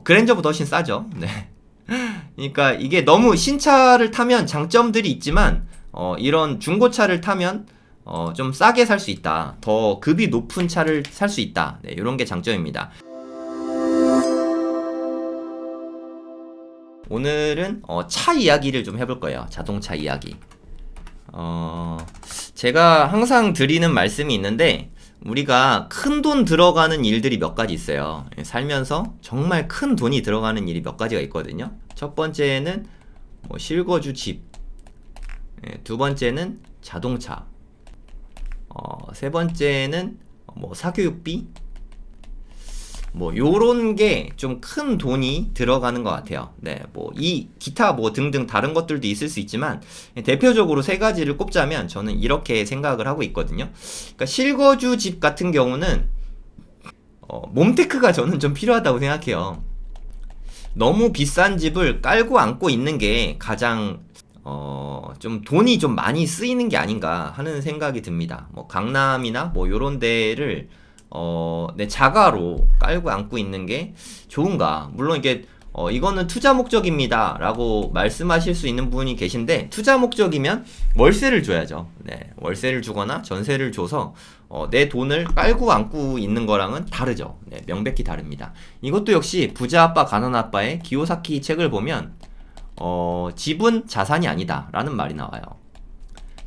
그랜저보다 훨씬 싸죠. 네. 그러니까 이게 너무 신차를 타면 장점들이 있지만 이런 중고차를 타면 좀 싸게 살 수 있다. 더 급이 높은 차를 살 수 있다. 네, 이런 게 장점입니다. 오늘은 차 이야기를 좀 해볼 거예요. 자동차 이야기. 제가 항상 드리는 말씀이 있는데 우리가 큰 돈 들어가는 일들이 몇 가지 있어요. 살면서 정말 큰 돈이 들어가는 일이 몇 가지가 있거든요. 첫 번째는 뭐 실거주 집, 두 번째는 자동차, 세 번째는 뭐 사교육비, 뭐 요런 게 좀 큰 돈이 들어가는 것 같아요. 네, 뭐 이 기타 뭐 등등 다른 것들도 있을 수 있지만 대표적으로 세 가지를 꼽자면 저는 이렇게 생각을 하고 있거든요. 그러니까 실거주 집 같은 경우는 몸테크가 저는 좀 필요하다고 생각해요. 너무 비싼 집을 깔고 앉고 있는 게 가장 좀 돈이 좀 많이 쓰이는 게 아닌가 하는 생각이 듭니다. 뭐 강남이나 뭐 요런 데를 내 자가로 깔고 앉고 있는 게 좋은가? 물론 이게 이거는 투자 목적입니다 라고 말씀하실 수 있는 분이 계신데, 투자 목적이면 월세를 줘야죠. 네, 월세를 주거나 전세를 줘서 내 돈을 깔고 앉고 있는 거랑은 다르죠. 네, 명백히 다릅니다. 이것도 역시 부자 아빠 가난 아빠의 기요사키 책을 보면 집은 자산이 아니다 라는 말이 나와요.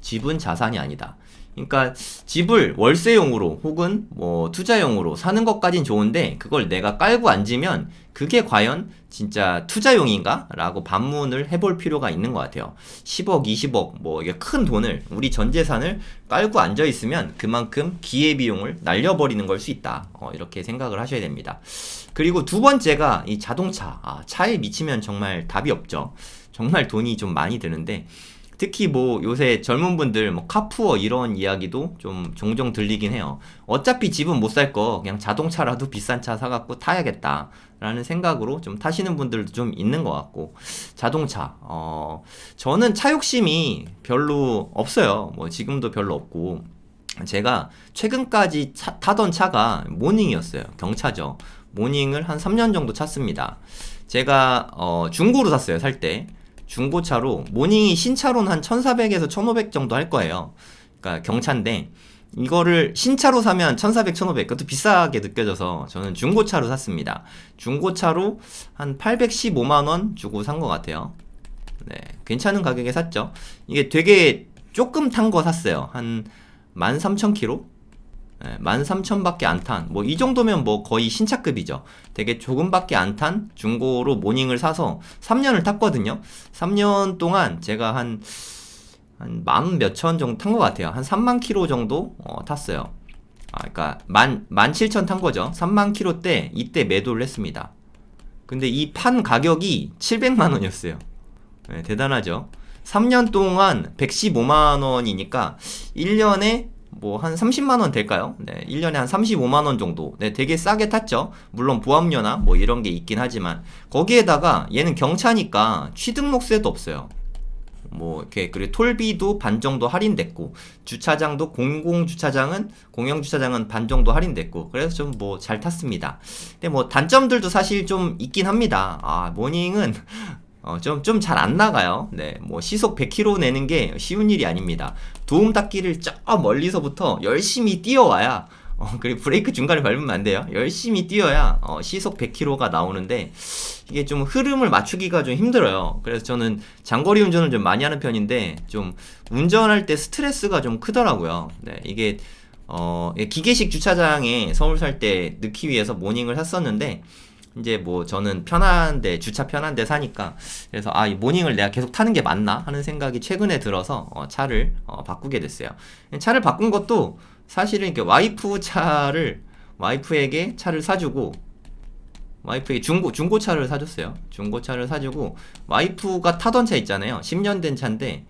집은 자산이 아니다. 그러니까 집을 월세용으로 혹은 뭐 투자용으로 사는 것까진 좋은데 그걸 내가 깔고 앉으면 그게 과연 진짜 투자용인가? 라고 반문을 해볼 필요가 있는 것 같아요. 10억, 20억 뭐 이게 큰 돈을, 우리 전 재산을 깔고 앉아 있으면 그만큼 기회비용을 날려버리는 걸 수 있다. 이렇게 생각을 하셔야 됩니다. 그리고 두 번째가 이 자동차. 차에 미치면 정말 답이 없죠. 정말 돈이 좀 많이 드는데, 특히 뭐 요새 젊은 분들 뭐 카푸어 이런 이야기도 좀 종종 들리긴 해요. 어차피 집은 못 살 거 그냥 자동차라도 비싼 차 사갖고 타야겠다 라는 생각으로 좀 타시는 분들도 좀 있는 것 같고, 자동차 저는 차 욕심이 별로 없어요. 뭐 지금도 별로 없고, 제가 최근까지 타던 차가 모닝이었어요. 경차죠. 모닝을 한 3년 정도 탔습니다. 제가 중고로 샀어요. 살 때 중고차로. 모닝이 신차로는 한 1400에서 1500 정도 할 거예요. 그러니까 경차인데 이거를 신차로 사면 1400, 1500, 그것도 비싸게 느껴져서 저는 중고차로 샀습니다. 중고차로 한 815만원 주고 산 것 같아요. 네, 괜찮은 가격에 샀죠. 이게 되게 조금 탄 거 샀어요. 한 13,000km? 네, 13,000밖에 안 탄, 뭐 이 정도면 뭐 거의 신차급이죠. 되게 조금밖에 안 탄 중고로 모닝을 사서 3년을 탔거든요. 3년 동안 제가 한 만 몇천 정도 탄 것 같아요. 한 3만 킬로 정도 탔어요. 그러니까 17,000 탄 거죠. 3만 킬로 때 이때 매도를 했습니다. 근데 이 판 가격이 700만 원이었어요. 네, 대단하죠. 3년 동안 115만 원이니까 1년에 뭐 한 30만원 될까요? 네, 1년에 한 35만원 정도. 네, 되게 싸게 탔죠. 물론 보험료나 뭐 이런 게 있긴 하지만, 거기에다가 얘는 경차니까 취등록세도 없어요. 뭐 이렇게, 그리고 톨비도 반 정도 할인됐고, 주차장도 공영주차장은 반 정도 할인됐고, 그래서 좀 뭐 잘 탔습니다. 근데 뭐 단점들도 사실 좀 있긴 합니다. 모닝은 좀 잘 안 나가요. 네, 뭐 시속 100km 내는 게 쉬운 일이 아닙니다. 도움 닫기를 저 멀리서부터 열심히 뛰어와야, 그리고 브레이크 중간에 밟으면 안 돼요. 열심히 뛰어야 시속 100km가 나오는데, 이게 좀 흐름을 맞추기가 좀 힘들어요. 그래서 저는 장거리 운전을 좀 많이 하는 편인데, 좀 운전할 때 스트레스가 좀 크더라고요. 네, 이게 기계식 주차장에 서울 살 때 넣기 위해서 모닝을 샀었는데, 이제 뭐 저는 주차 편한데 사니까, 그래서 이 모닝을 내가 계속 타는 게 맞나 하는 생각이 최근에 들어서 차를 바꾸게 됐어요. 차를 바꾼 것도 사실은 이렇게 와이프에게 차를 사주고, 와이프에게 중고차를 사줬어요. 중고차를 사주고, 와이프가 타던 차 있잖아요. 10년 된 차인데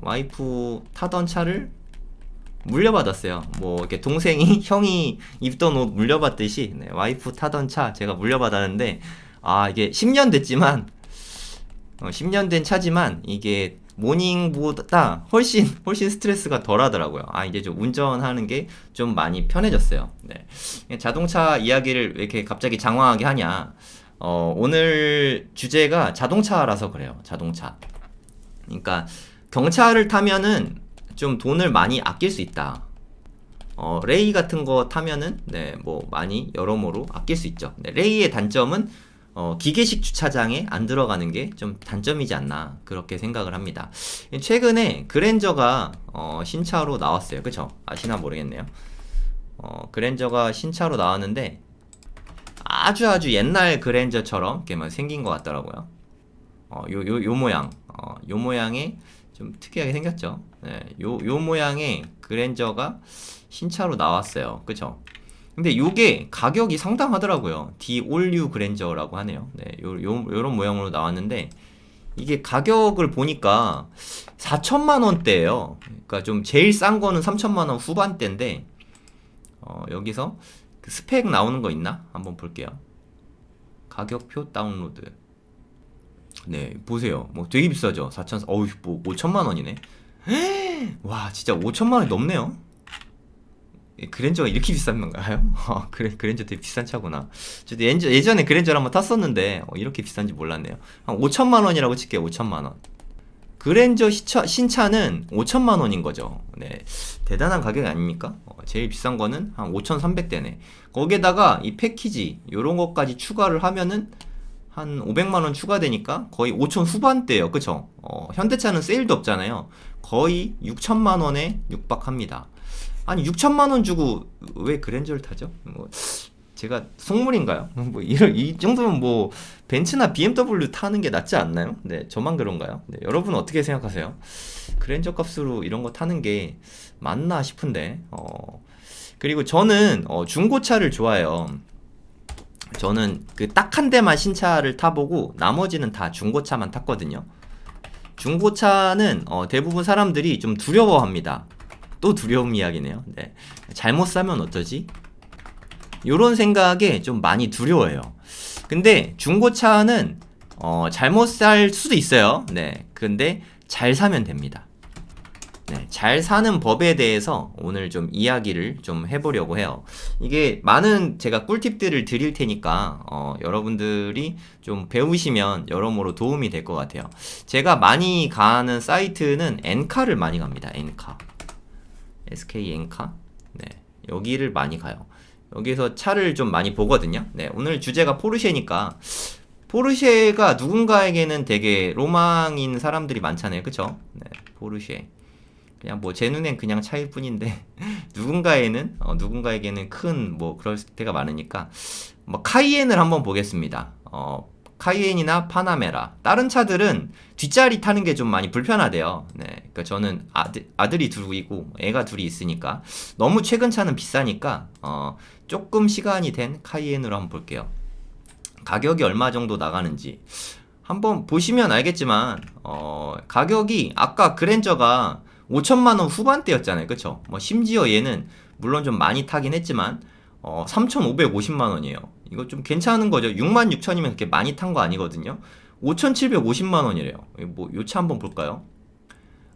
와이프 타던 차를 물려받았어요. 뭐 이렇게 동생이 형이 입던 옷 물려받듯이, 네, 와이프 타던 차 제가 물려받았는데, 이게 10년 됐지만 10년 된 차지만 이게 모닝보다 훨씬 스트레스가 덜 하더라고요. 이제 좀 운전하는 게 좀 많이 편해졌어요. 네. 자동차 이야기를 왜 이렇게 갑자기 장황하게 하냐? 오늘 주제가 자동차라서 그래요. 자동차. 그러니까 경차를 타면은 좀 돈을 많이 아낄 수 있다. 레이 같은 거 타면은 네, 뭐 많이 여러모로 아낄 수 있죠. 네, 레이의 단점은 기계식 주차장에 안 들어가는 게 좀 단점이지 않나 그렇게 생각을 합니다. 최근에 그랜저가 신차로 나왔어요. 그쵸? 아시나 모르겠네요. 그랜저가 신차로 나왔는데 아주 옛날 그랜저처럼 이렇게 생긴 것 같더라고요. 요 모양, 요 모양이 좀 특이하게 생겼죠. 네, 요 모양의 그랜저가 신차로 나왔어요. 그쵸? 근데 요게 가격이 상당하더라고요. The All New 그랜저라고 하네요. 네, 요런 모양으로 나왔는데 이게 가격을 보니까 4천만 원대예요. 그러니까 좀 제일 싼 거는 3천만 원 후반대인데 여기서 그 스펙 나오는 거 있나? 한번 볼게요. 가격표 다운로드. 네, 보세요. 뭐 되게 비싸죠. 4천, 뭐 5천만 원이네. 와, 진짜 5천만 원이 넘네요. 그랜저가 이렇게 비싼 건가요? 그랜저 되게 비싼 차구나. 저도 예전에 그랜저를 한번 탔었는데 이렇게 비싼지 몰랐네요. 한 5천만 원이라고 칠게요. 5천만 원. 그랜저 신차는 5천만 원인 거죠. 네, 대단한 가격이 아닙니까? 제일 비싼 거는 한 5,300대네. 거기에다가 이 패키지 요런 것까지 추가를 하면은 한 500만 원 추가되니까 거의 5천 후반대예요. 그쵸? 현대차는 세일도 없잖아요. 거의 6천만 원에 육박합니다. 아니 6천만 원 주고 왜 그랜저를 타죠? 뭐 제가 속물인가요? 뭐 이 정도면 뭐 벤츠나 BMW 타는 게 낫지 않나요? 네, 저만 그런가요? 네, 여러분은 어떻게 생각하세요? 그랜저 값으로 이런 거 타는 게 맞나 싶은데. 그리고 저는 중고차를 좋아해요. 저는 그 딱 한 대만 신차를 타보고 나머지는 다 중고차만 탔거든요. 중고차는 대부분 사람들이 좀 두려워합니다. 또 두려움 이야기네요. 네. 잘못 사면 어쩌지? 요런 생각에 좀 많이 두려워해요. 근데 중고차는 잘못 살 수도 있어요. 네. 근데 잘 사면 됩니다. 네, 잘 사는 법에 대해서 오늘 좀 이야기를 좀 해보려고 해요. 이게 많은 제가 꿀팁들을 드릴 테니까 여러분들이 좀 배우시면 여러모로 도움이 될 것 같아요. 제가 많이 가는 사이트는 엔카를 많이 갑니다. 엔카, SK 엔카. 네, 여기를 많이 가요. 여기서 차를 좀 많이 보거든요. 네, 오늘 주제가 포르쉐니까 포르쉐가 누군가에게는 되게 로망인 사람들이 많잖아요. 그쵸? 네, 포르쉐. 그냥 뭐 제 눈엔 그냥 차일 뿐인데 누군가에게는 큰 뭐 그럴 때가 많으니까 뭐 카이엔을 한번 보겠습니다. 카이엔이나 파나메라. 다른 차들은 뒷자리 타는 게 좀 많이 불편하대요. 네, 그러니까 저는 아들이 둘이고 애가 둘이 있으니까 너무 최근 차는 비싸니까 조금 시간이 된 카이엔으로 한번 볼게요. 가격이 얼마 정도 나가는지 한번 보시면 알겠지만 가격이 아까 그랜저가 5천만 원 후반대였잖아요. 그쵸? 뭐 심지어 얘는 물론 좀 많이 타긴 했지만 3,550만 원이에요. 이거 좀 괜찮은 거죠. 6만 6천이면 그렇게 많이 탄 거 아니거든요. 5,750만 원이래요. 뭐 요 차 한번 볼까요?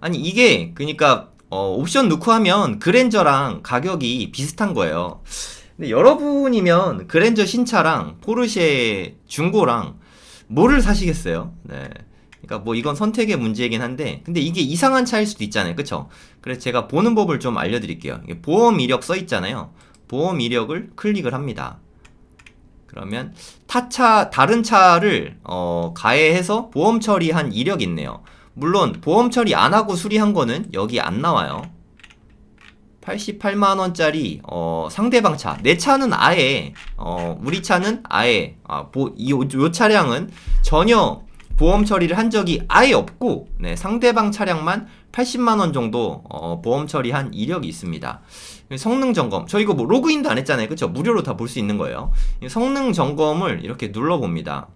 아니 이게 그러니까 옵션 넣고 하면 그랜저랑 가격이 비슷한 거예요. 근데 여러분이면 그랜저 신차랑 포르쉐 중고랑 뭐를 사시겠어요? 네. 그러니까 뭐 이건 선택의 문제이긴 한데 근데 이게 이상한 차일 수도 있잖아요. 그쵸? 그래서 제가 보는 법을 좀 알려드릴게요. 이게 보험 이력 써 있잖아요. 보험 이력을 클릭을 합니다. 그러면 다른 차를 가해해서 보험 처리한 이력이 있네요. 물론 보험 처리 안 하고 수리한 거는 여기 안 나와요. 88만 원짜리 상대방 차. 내 차는 아예 우리 차는 아예 요 차량은 전혀 보험 처리를 한 적이 아예 없고 네, 상대방 차량만 80만 원 정도 보험 처리한 이력이 있습니다. 성능 점검. 저 이거 뭐 로그인도 안 했잖아요. 그쵸? 무료로 다 볼 수 있는 거예요. 성능 점검을 이렇게 눌러봅니다.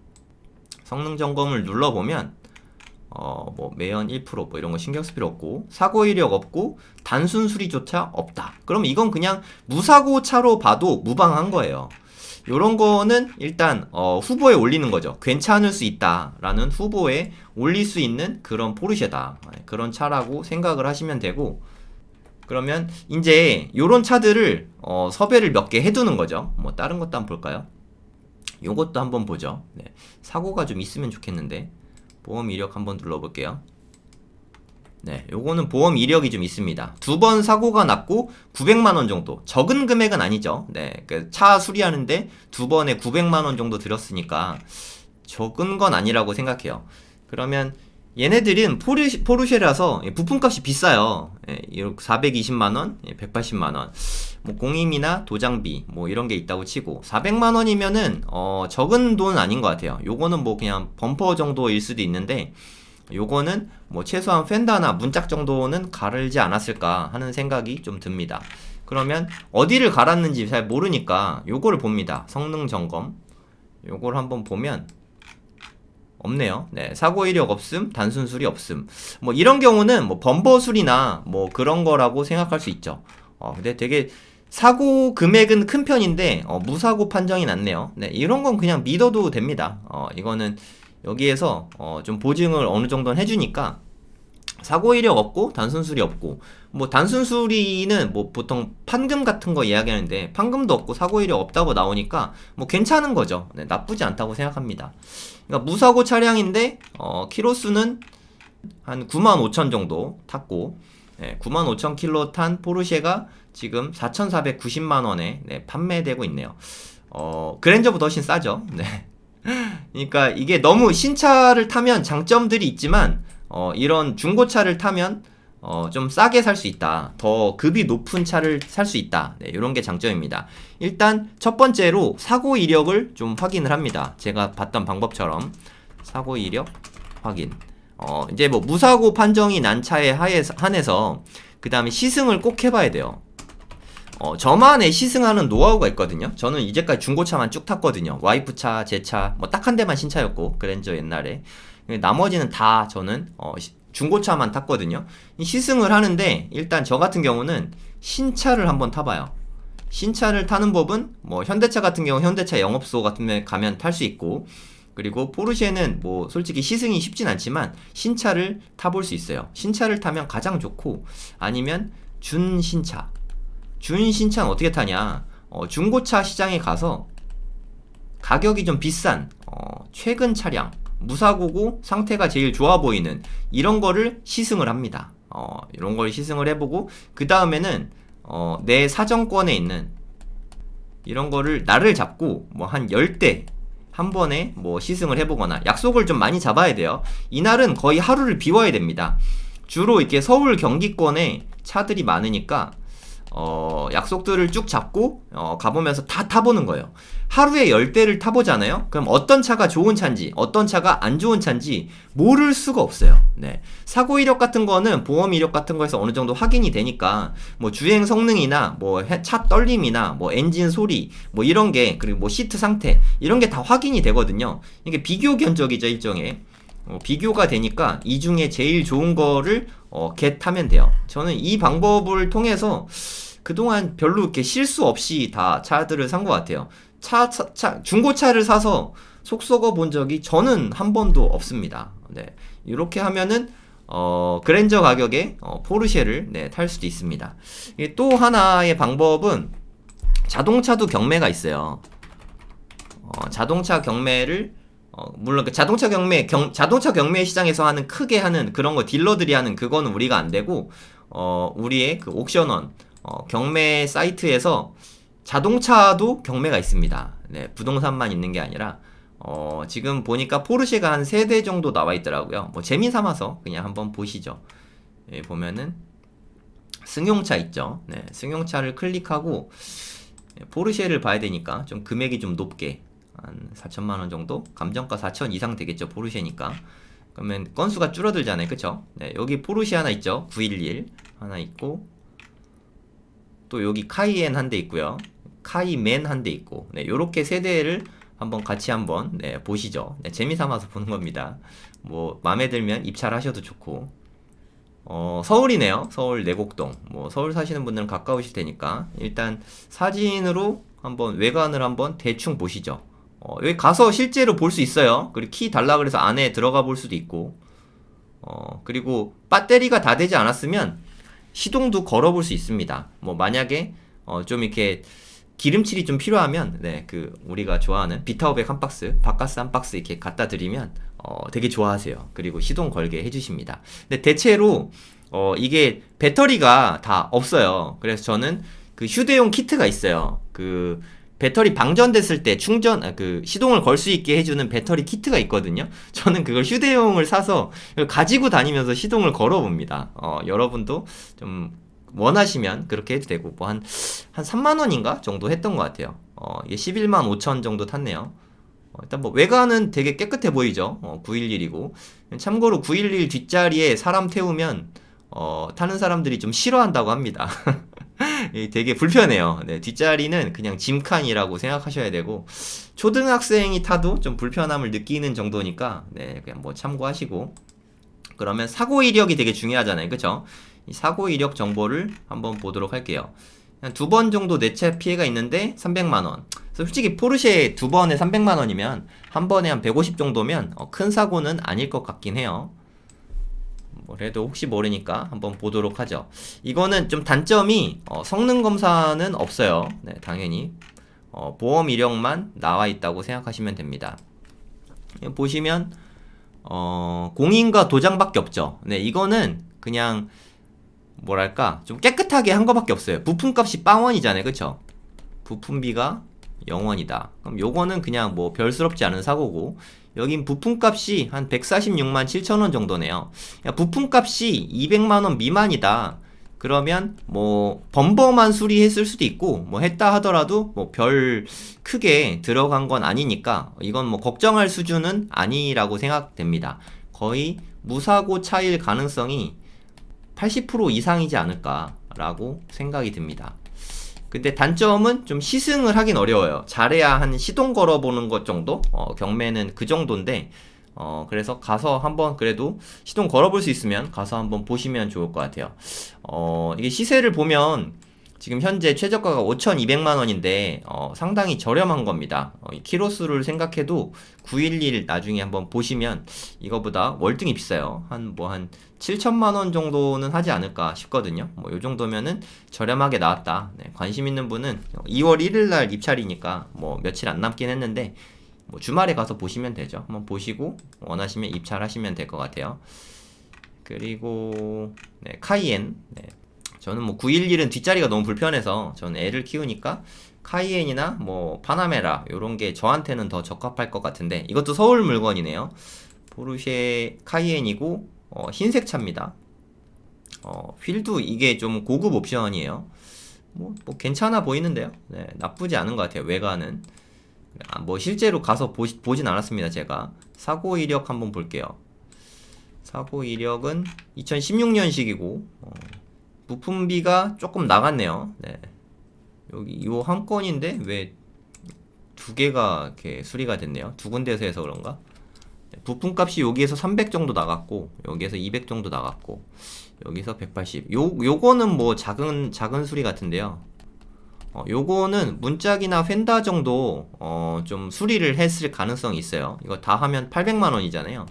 성능 점검을 눌러보면 뭐 매연 1% 뭐 이런 거 신경 쓸 필요 없고 사고 이력 없고 단순 수리조차 없다. 그럼 이건 그냥 무사고 차로 봐도 무방한 거예요. 요런 거는 일단 후보에 올리는 거죠. 괜찮을 수 있다라는 후보에 올릴 수 있는 그런 포르쉐다. 그런 차라고 생각을 하시면 되고 그러면 이제 요런 차들을 섭외를 몇 개 해두는 거죠. 뭐 다른 것도 한번 볼까요? 요것도 한번 보죠. 네. 사고가 좀 있으면 좋겠는데 보험 이력 한번 눌러볼게요. 네, 요거는 보험 이력이 좀 있습니다. 2번 사고가 났고 900만원 정도. 적은 금액은 아니죠. 네, 그 차 수리하는데 2번에 900만원 정도 들었으니까 적은 건 아니라고 생각해요. 그러면 얘네들은 포르쉐라서 부품값이 비싸요. 420만원, 180만원. 뭐 공임이나 도장비 뭐 이런 게 있다고 치고 400만원이면은 적은 돈 아닌 것 같아요. 요거는 뭐 그냥 범퍼 정도일 수도 있는데 요거는 뭐 최소한 펜더나 문짝 정도는 가르지 않았을까 하는 생각이 좀 듭니다. 그러면 어디를 갈았는지 잘 모르니까 요거를 봅니다. 성능 점검. 요걸 한번 보면 없네요. 네, 사고 이력 없음, 단순 수리 없음. 뭐 이런 경우는 뭐 범버 수리나 뭐 그런 거라고 생각할 수 있죠. 근데 되게 사고 금액은 큰 편인데 무사고 판정이 났네요. 네, 이런 건 그냥 믿어도 됩니다. 이거는 여기에서 좀 보증을 어느 정도는 해주니까 사고 이력 없고 단순 수리 없고 뭐 단순 수리는 뭐 보통 판금 같은 거 이야기하는데 판금도 없고 사고 이력 없다고 나오니까 뭐 괜찮은 거죠. 네, 나쁘지 않다고 생각합니다. 그러니까 무사고 차량인데 키로수는 한 95,000 정도 탔고 95,000 킬로 탄 포르쉐가 지금 4,490만원에 네, 판매되고 있네요. 그랜저보다 훨씬 싸죠. 네. 그러니까 이게 너무 신차를 타면 장점들이 있지만 이런 중고차를 타면 좀 싸게 살 수 있다. 더 급이 높은 차를 살 수 있다. 네, 이런 게 장점입니다. 일단 첫 번째로 사고 이력을 좀 확인을 합니다. 제가 봤던 방법처럼 사고 이력 확인. 이제 뭐 무사고 판정이 난 차에 한해서 그 다음에 시승을 꼭 해봐야 돼요. 저만의 시승하는 노하우가 있거든요. 저는 이제까지 중고차만 쭉 탔거든요. 와이프 차, 제 차, 뭐 딱 한 대만 신차였고, 그랜저 옛날에. 나머지는 다 저는, 중고차만 탔거든요. 시승을 하는데, 일단 저 같은 경우는 신차를 한번 타봐요. 신차를 타는 법은, 뭐, 현대차 같은 경우 현대차 영업소 같은 데 가면 탈 수 있고, 그리고 포르쉐는 뭐, 솔직히 시승이 쉽진 않지만, 신차를 타볼 수 있어요. 신차를 타면 가장 좋고, 아니면 준신차. 준신차는 어떻게 타냐? 중고차 시장에 가서 가격이 좀 비싼 최근 차량, 무사고고 상태가 제일 좋아 보이는 이런 거를 시승을 합니다. 이런 걸 시승을 해보고 그 다음에는 내 사정권에 있는 이런 거를 날을 잡고 뭐 한 10대 한 번에 뭐 시승을 해보거나 약속을 좀 많이 잡아야 돼요. 이날은 거의 하루를 비워야 됩니다. 주로 이렇게 서울 경기권에 차들이 많으니까 약속들을 쭉 잡고 가보면서 다 타보는 거예요. 하루에 10대를 타보잖아요. 그럼 어떤 차가 좋은 차인지 어떤 차가 안 좋은 차인지 모를 수가 없어요. 네. 사고 이력 같은 거는 보험 이력 같은 거에서 어느 정도 확인이 되니까 뭐 주행 성능이나 뭐 차 떨림이나 뭐 엔진 소리 뭐 이런 게 그리고 뭐 시트 상태 이런 게 다 확인이 되거든요. 이게 비교 견적이죠, 일종의. 비교가 되니까 이 중에 제일 좋은 거를 타면 돼요. 저는 이 방법을 통해서 그동안 별로 이렇게 실수 없이 다 차들을 산 것 같아요. 중고차를 사서 속 썩어 본 적이 저는 한 번도 없습니다. 네. 이렇게 하면은, 그랜저 가격에, 포르쉐를, 네, 탈 수도 있습니다. 또 하나의 방법은 자동차도 경매가 있어요. 자동차 경매를, 물론 그 자동차 경매 시장에서 하는 크게 하는 그런 거 딜러들이 하는 그거는 우리가 안 되고, 우리의 그 옥션원, 경매 사이트에서 자동차도 경매가 있습니다. 네, 부동산만 있는 게 아니라 지금 보니까 포르쉐가 한 3대 정도 나와 있더라고요. 뭐 재미 삼아서 그냥 한번 보시죠. 예, 보면은 승용차 있죠. 네, 승용차를 클릭하고 포르쉐를 봐야 되니까 좀 금액이 좀 높게 한 4천만원 정도? 감정가 4천 이상 되겠죠, 포르쉐니까. 그러면 건수가 줄어들잖아요, 그쵸? 네, 여기 포르쉐 하나 있죠, 911 하나 있고, 또 여기 카이엔 한 대 있고요, 카이맨 한 대 있고, 네, 요렇게 세 대를 같이 한번 네, 보시죠. 네, 재미삼아서 보는 겁니다. 뭐 마음에 들면 입찰하셔도 좋고. 서울이네요. 서울 내곡동. 뭐 서울 사시는 분들은 가까우실 테니까 일단 사진으로 한번 외관을 한번 대충 보시죠. 여기 가서 실제로 볼 수 있어요. 그리고 키 달라 그래서 안에 들어가 볼 수도 있고. 그리고 배터리가 다 되지 않았으면 시동도 걸어 볼 수 있습니다. 뭐 만약에 좀 이렇게 기름칠이 좀 필요하면 네, 그 우리가 좋아하는 비타500 한 박스, 바카스 한 박스 이렇게 갖다 드리면 되게 좋아하세요. 그리고 시동 걸게 해주십니다. 근데 대체로 이게 배터리가 다 없어요. 그래서 저는 그 휴대용 키트가 있어요. 그 배터리 방전됐을 때 그 시동을 걸 수 있게 해주는 배터리 키트가 있거든요. 저는 그걸 휴대용을 사서 가지고 다니면서 시동을 걸어 봅니다. 여러분도 좀 원하시면 그렇게 해도 되고, 뭐 한 3만원인가 정도 했던 것 같아요. 이게 11만 5천 정도 탔네요. 일단 뭐 외관은 되게 깨끗해 보이죠. 911이고. 참고로 911 뒷자리에 사람 태우면 타는 사람들이 좀 싫어한다고 합니다. 되게 불편해요. 네, 뒷자리는 그냥 짐칸이라고 생각하셔야 되고, 초등학생이 타도 좀 불편함을 느끼는 정도니까 네, 그냥 뭐 참고하시고. 그러면 사고 이력이 되게 중요하잖아요. 그쵸? 이 사고 이력 정보를 한번 보도록 할게요. 한 2번 정도 내차 피해가 있는데 300만원. 솔직히 포르쉐 2번에 300만원이면 한 번에 한 150 정도면 큰 사고는 아닐 것 같긴 해요. 그래도 혹시 모르니까 한번 보도록 하죠. 이거는 좀 단점이 성능 검사는 없어요. 네, 당연히 보험 이력만 나와 있다고 생각하시면 됩니다. 보시면 공인과 도장밖에 없죠. 네, 이거는 그냥 뭐랄까 좀 깨끗하게 한 거밖에 없어요. 부품값이 빵원이잖아요. 그쵸? 부품비가 0원이다. 그럼 요거는 그냥 뭐 별스럽지 않은 사고고, 여긴 부품값이 한 146만 7천원 정도네요. 야, 부품값이 200만원 미만이다. 그러면 뭐 범범한 수리했을 수도 있고, 뭐 했다 하더라도 뭐 별 크게 들어간 건 아니니까 이건 뭐 걱정할 수준은 아니라고 생각됩니다. 거의 무사고 차일 가능성이 80% 이상이지 않을까라고 생각이 듭니다. 근데 단점은 좀 시승을 하긴 어려워요. 잘해야 한 시동 걸어보는 것 정도? 경매는 그 정도인데, 그래서 가서 한번 그래도 시동 걸어볼 수 있으면 가서 한번 보시면 좋을 것 같아요. 이게 시세를 보면 지금 현재 최저가가 5,200만원인데 상당히 저렴한 겁니다. 키로수를 생각해도 911 나중에 한번 보시면 이거보다 월등히 비싸요. 한 7천만원 정도는 하지 않을까 싶거든요. 뭐 요 정도면은 저렴하게 나왔다. 네, 관심 있는 분은 2월 1일날 입찰이니까 뭐 며칠 안 남긴 했는데 뭐 주말에 가서 보시면 되죠. 한번 보시고 원하시면 입찰하시면 될 것 같아요. 그리고 네, 카이엔. 네. 저는 뭐 911은 뒷자리가 너무 불편해서 저는 애를 키우니까 카이엔이나 뭐 파나메라 요런 게 저한테는 더 적합할 것 같은데, 이것도 서울 물건이네요. 포르쉐 카이엔이고 흰색 차입니다. 휠도 이게 좀 고급 옵션이에요. 뭐 괜찮아 보이는데요. 네, 나쁘지 않은 것 같아요. 외관은. 뭐 실제로 가서 보진 않았습니다. 제가 사고 이력 한번 볼게요. 사고 이력은 2016년식이고 부품비가 조금 나갔네요. 네. 여기 요 한 건인데 왜 두 개가 이렇게 수리가 됐네요. 두 군데에서 해서 그런가? 네, 부품값이 여기에서 300 정도 나갔고, 여기에서 200 정도 나갔고, 여기서 180. 요거는 뭐 작은 수리 같은데요. 요거는 문짝이나 휀다 정도 좀 수리를 했을 가능성이 있어요. 이거 다 하면 800만원이잖아요.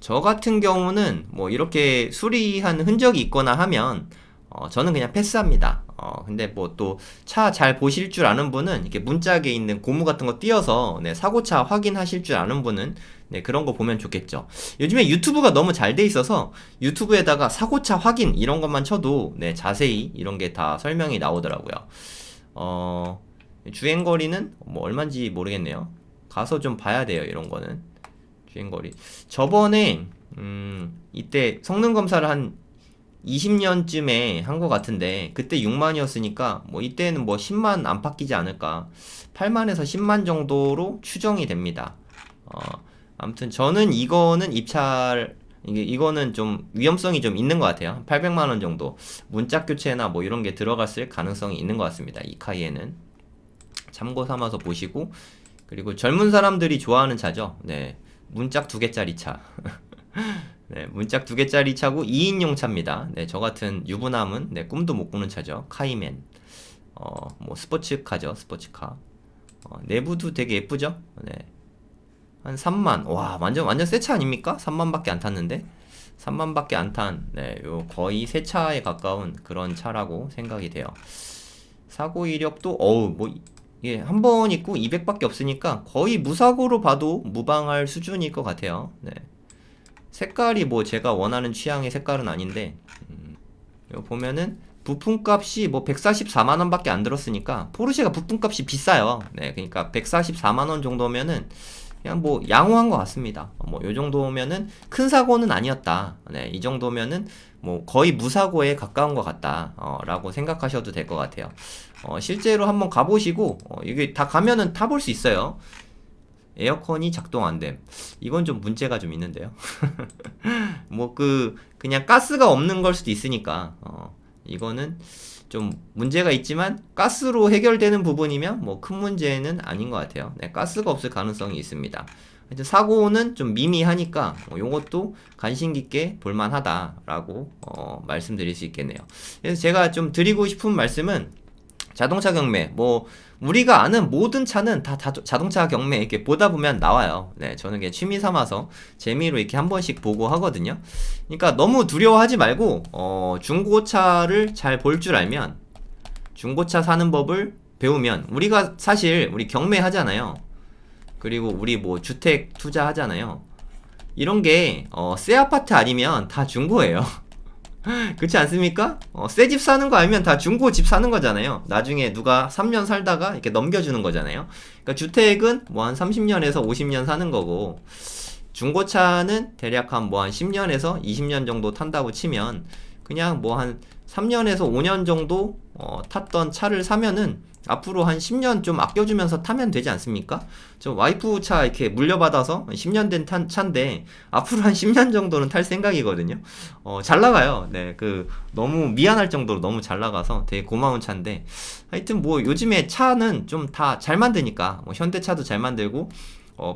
저 같은 경우는 뭐 이렇게 수리한 흔적이 있거나 하면 저는 그냥 패스합니다. 근데 뭐 또 차 잘 보실 줄 아는 분은 이렇게 문짝에 있는 고무 같은 거 띄어서 네, 사고차 확인하실 줄 아는 분은 네, 그런 거 보면 좋겠죠. 요즘에 유튜브가 너무 잘 돼 있어서 유튜브에다가 사고차 확인 이런 것만 쳐도 네, 자세히 이런 게 다 설명이 나오더라고요. 주행거리는 뭐 얼마인지 모르겠네요. 가서 좀 봐야 돼요. 이런 거는 주행거리. 저번에 이때 성능 검사를 한 20년쯤에 한 것 같은데 그때 6만이었으니까 뭐 이때는 뭐 10만 안팎이지 않을까, 8만에서 10만 정도로 추정이 됩니다. 아무튼 저는 이거는 이거는 좀 위험성이 좀 있는 것 같아요. 800만원 정도 문짝 교체나 뭐 이런 게 들어갔을 가능성이 있는 것 같습니다. 이 카이에는 참고 삼아서 보시고, 그리고 젊은 사람들이 좋아하는 차죠. 네, 문짝 2개짜리 차. 네, 문짝 2개짜리 차고 2인용 차입니다. 네, 저 같은 유부남은 네, 꿈도 못 꾸는 차죠. 카이맨. 뭐 스포츠카죠. 스포츠카. 내부도 되게 예쁘죠? 네. 한 3만. 와, 완전 새 차 아닙니까? 3만밖에 안 탔는데. 3만밖에 안 탄. 네, 요 거의 새 차에 가까운 그런 차라고 생각이 돼요. 사고 이력도 뭐 예, 한 번 있고 200밖에 없으니까 거의 무사고로 봐도 무방할 수준일 것 같아요. 네. 색깔이 뭐 제가 원하는 취향의 색깔은 아닌데, 이거 보면은 부품값이 뭐 144만원 밖에 안 들었으니까 포르쉐가 부품값이 비싸요. 네, 그러니까 144만원 정도면은 그냥 뭐 양호한 것 같습니다. 뭐 요 정도면은 큰 사고는 아니었다. 네, 이 정도면은 뭐 거의 무사고에 가까운 것 같다. 라고 생각하셔도 될 것 같아요. 실제로 한번 가보시고 이게 다 가면은 타볼 수 있어요. 에어컨이 작동 안 됨. 이건 좀 문제가 좀 있는데요. 뭐 그냥 가스가 없는 걸 수도 있으니까 이거는 좀 문제가 있지만 가스로 해결되는 부분이면 뭐 큰 문제는 아닌 것 같아요. 네, 가스가 없을 가능성이 있습니다. 하여튼 사고는 좀 미미하니까 요것도 관심 깊게 볼만하다라고 말씀드릴 수 있겠네요. 그래서 제가 좀 드리고 싶은 말씀은 자동차 경매, 뭐 우리가 아는 모든 차는 다 자동차 경매 이렇게 보다 보면 나와요. 네, 저는 그냥 취미 삼아서 재미로 이렇게 한 번씩 보고 하거든요. 그러니까 너무 두려워하지 말고 중고차를 잘 볼 줄 알면, 중고차 사는 법을 배우면, 우리가 사실 우리 경매 하잖아요. 그리고 우리 뭐 주택 투자 하잖아요. 이런 게 새 아파트 아니면 다 중고예요. 그렇지 않습니까? 새 집 사는 거 알면 다 중고 집 사는 거잖아요. 나중에 누가 3년 살다가 이렇게 넘겨주는 거잖아요. 그러니까 주택은 뭐 한 30년에서 50년 사는 거고, 중고차는 대략 한 뭐 한 10년에서 20년 정도 탄다고 치면, 그냥 뭐 한 3년에서 5년 정도 탔던 차를 사면은 앞으로 한 10년 좀 아껴주면서 타면 되지 않습니까? 저 와이프 차 이렇게 물려받아서 10년 된 차인데 앞으로 한 10년 정도는 탈 생각이거든요. 잘 나가요. 네, 너무 미안할 정도로 너무 잘 나가서 되게 고마운 차인데, 하여튼 뭐 요즘에 차는 좀 다 잘 만드니까, 뭐 현대차도 잘 만들고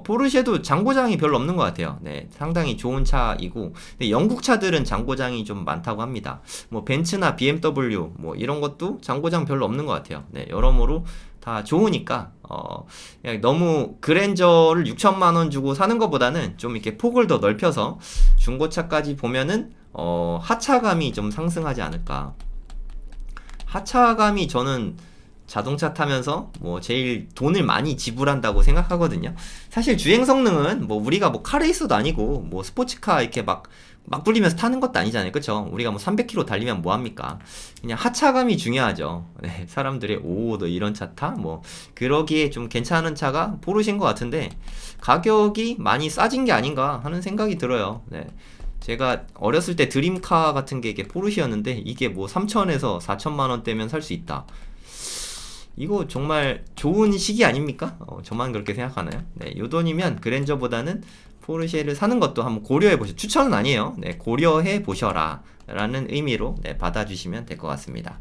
포르쉐도 장고장이 별로 없는 것 같아요. 네, 상당히 좋은 차이고, 근데 영국 차들은 장고장이 좀 많다고 합니다. 뭐 벤츠나 BMW 뭐 이런 것도 장고장 별로 없는 것 같아요. 네, 여러모로 다 좋으니까 그냥 너무 그랜저를 6천만 원 주고 사는 것보다는 좀 이렇게 폭을 더 넓혀서 중고차까지 보면은 하차감이 좀 상승하지 않을까. 하차감이 저는 자동차 타면서 뭐 제일 돈을 많이 지불한다고 생각하거든요. 사실 주행 성능은 뭐 우리가 뭐 카레이서도 아니고 뭐 스포츠카 이렇게 막 불리면서 타는 것도 아니잖아요. 그쵸? 우리가 뭐 300km 달리면 뭐합니까? 그냥 하차감이 중요하죠. 네, 사람들이 너 이런 차 타? 뭐 그러기에 좀 괜찮은 차가 포르쉐인 것 같은데 가격이 많이 싸진 게 아닌가 하는 생각이 들어요. 네. 제가 어렸을 때 드림카 같은 게 이게 포르쉐였는데 이게 뭐 3천에서 4천만 원대면 살 수 있다. 이거 정말 좋은 시기 아닙니까? 저만 그렇게 생각하나요? 네, 요 돈이면 그랜저보다는 포르쉐를 사는 것도 한번 고려해 보셔. 추천은 아니에요. 네, 고려해 보셔라 라는 의미로 네, 받아주시면 될 것 같습니다.